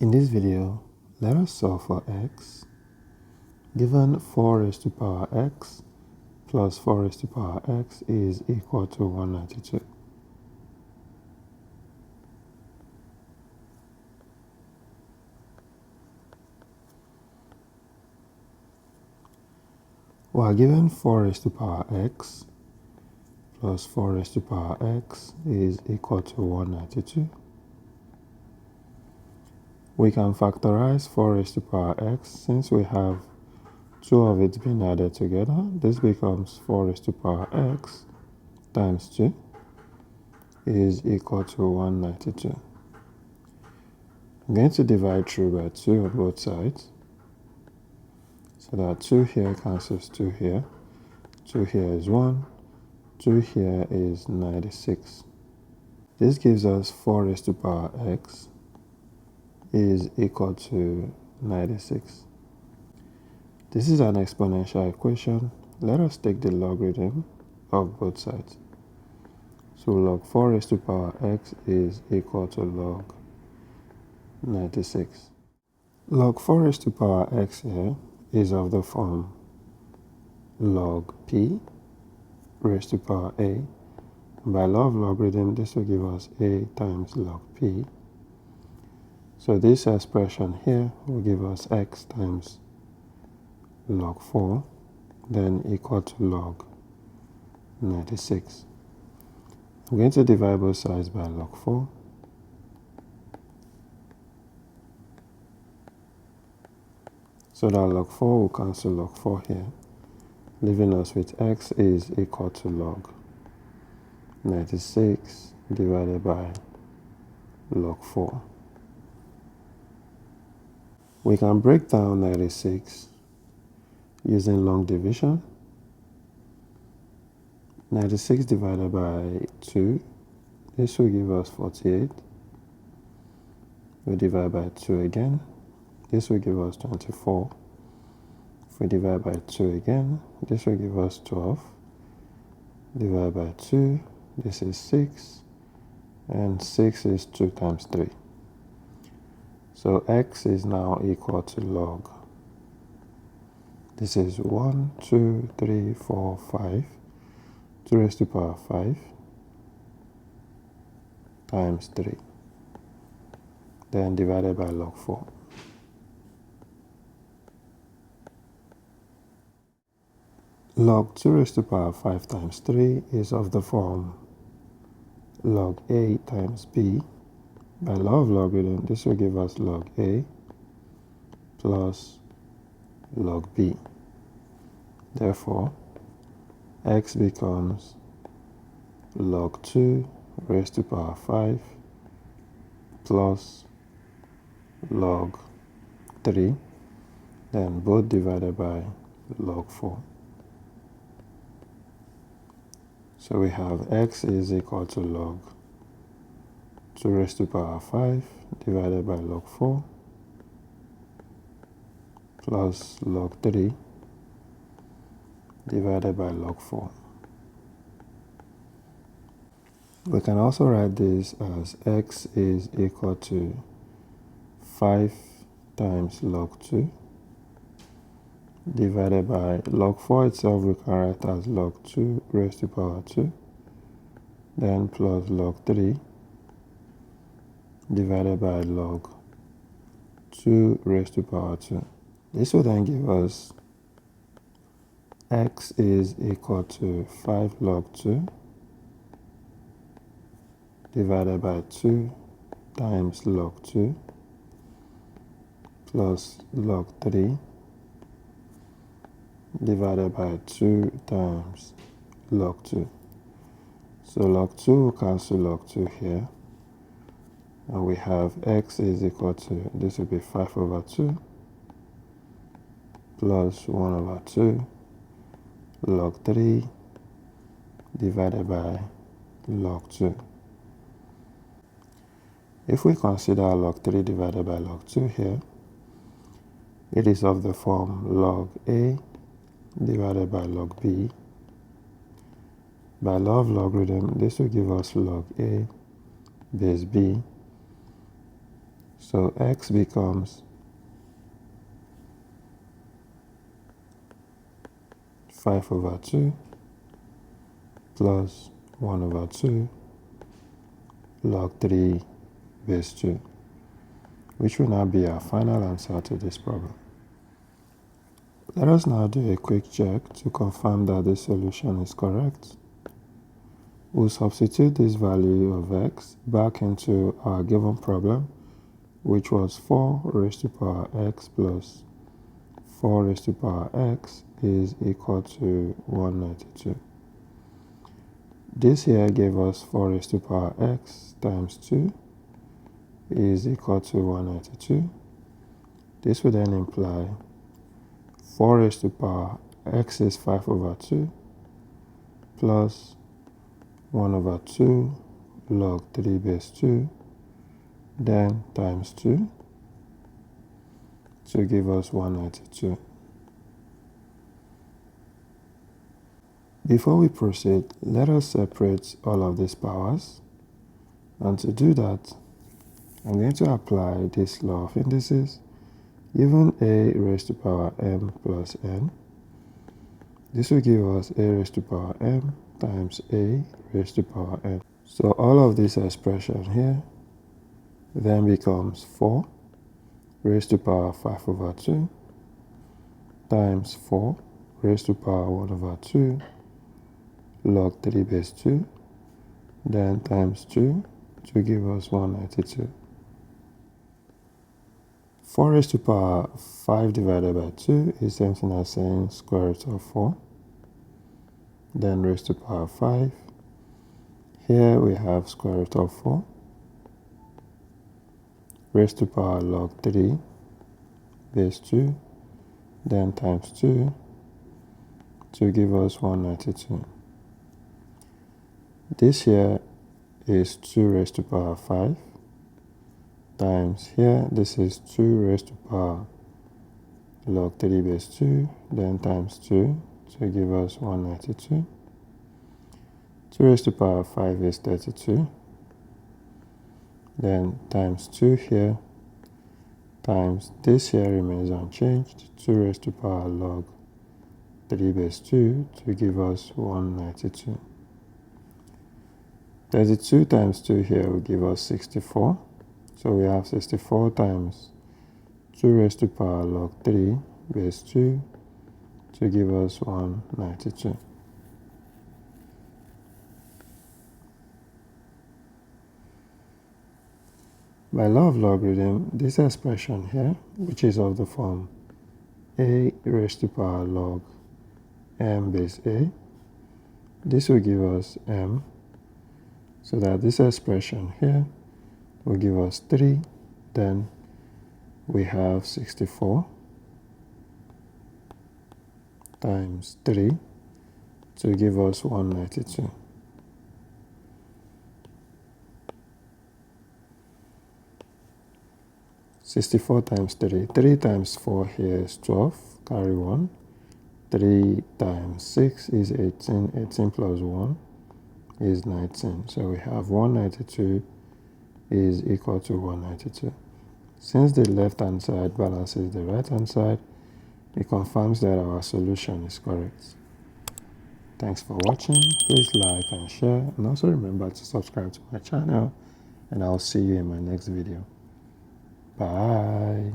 In this video, let us solve for x. Given 4 raised to power x plus 4 raised to power x is equal to 192. We are given 4 raised to power x plus 4 raised to power x is equal to 192. We can factorize 4 raised to power x since we have two of it being added together. This becomes 4 raised to power x times 2 is equal to 192. I'm going to divide through by 2 on both sides. So that 2 here cancels 2 here. 2 here is 1. 2 here is 96. This gives us 4 raised to power x is equal to 96. This is an exponential equation. Let us take the logarithm of both sides. So log 4 raised to power x is equal to log 96. Log 4 raised to power x here is of the form log p raised to power a. By law of logarithm, this will give us a times log p. So this expression here will give us x times log 4, then equal to log 96. I'm going to divide both sides by log 4. So that log 4 will cancel log 4 here, leaving us with x is equal to log 96 divided by log 4. We can break down 96 using long division. 96 divided by 2, this will give us 48. We divide by 2 again, this will give us 24. If we divide by 2 again, this will give us 12. Divide by 2, this is 6. And 6 is 2 times 3. So x is now equal to log. This is 1, 2, 3, 4, 5. 2 raised to power 5 times 3. Then divided by log 4. Log 2 raised to power 5 times 3 is of the form log a times b. By law of logarithm, this will give us log a plus log b. Therefore, x becomes log 2 raised to power 5 plus log 3, then both divided by log 4. So we have x is equal to log 2 raised to power 5 divided by log 4 plus log 3 divided by log 4. We can also write this as x is equal to 5 times log 2 divided by log 4 itself we can write as log 2 raised to power 2, then plus log 3 divided by log 2 raised to power 2. This will then give us x is equal to 5 log 2 divided by 2 times log 2 plus log 3 divided by 2 times log 2. So log 2 will cancel log 2 here. And we have x is equal to, this will be 5 over 2 plus 1 over 2 log 3 divided by log 2. If we consider log 3 divided by log 2 here, it is of the form log a divided by log b. By law of logarithm, this will give us log a base b. So x becomes 5/2 plus 1/2 log 3 base 2, which will now be our final answer to this problem. Let us now do a quick check to confirm that this solution is correct. We'll substitute this value of x back into our given problem, which was 4 raised to power x plus 4 raised to power x is equal to 192. This here gave us 4 raised to power x times 2 is equal to 192. This would then imply 4 raised to power x is 5/2 plus 1/2 log 3 base 2, then times 2 to give us 192. Before we proceed, let us separate all of these powers. And to do that, I'm going to apply this law of indices. Given a raised to power m plus n, this will give us a raised to power m times a raised to power n. So all of this expression here then becomes 4 raised to power 5/2 times 4 raised to power 1/2 log 3 base 2, then times 2 to give us 192. 4 raised to power 5 divided by 2 is something as saying square root of 4, then raised to power 5. Here we have square root of 4, raised to power log 3 base 2, then times 2 to give us 192. This here is 2 raised to power 5 times here, this is 2 raised to power log 3 base 2, then times 2 to give us 192. 2 raised to power 5 is 32, then times 2 here, times this here remains unchanged, 2 raised to power log 3 base 2 to give us 192. 32 times 2 here will give us 64. So we have 64 times 2 raised to power log 3 base 2 to give us 192. By law of logarithm, this expression here, which is of the form a raised to power log m base a, this will give us m, so that this expression here will give us 3, then we have 64 times 3 to give us 192. (64 times 3). 3 times 4 here is 12, carry 1. 3 times 6 is 18. 18 plus 1 is 19. So we have 192 is equal to 192. Since the left-hand side balances the right-hand side, it confirms that our solution is correct. Thanks for watching. Please like and share, and also remember to subscribe to my channel, and I'll see you in my next video. Bye.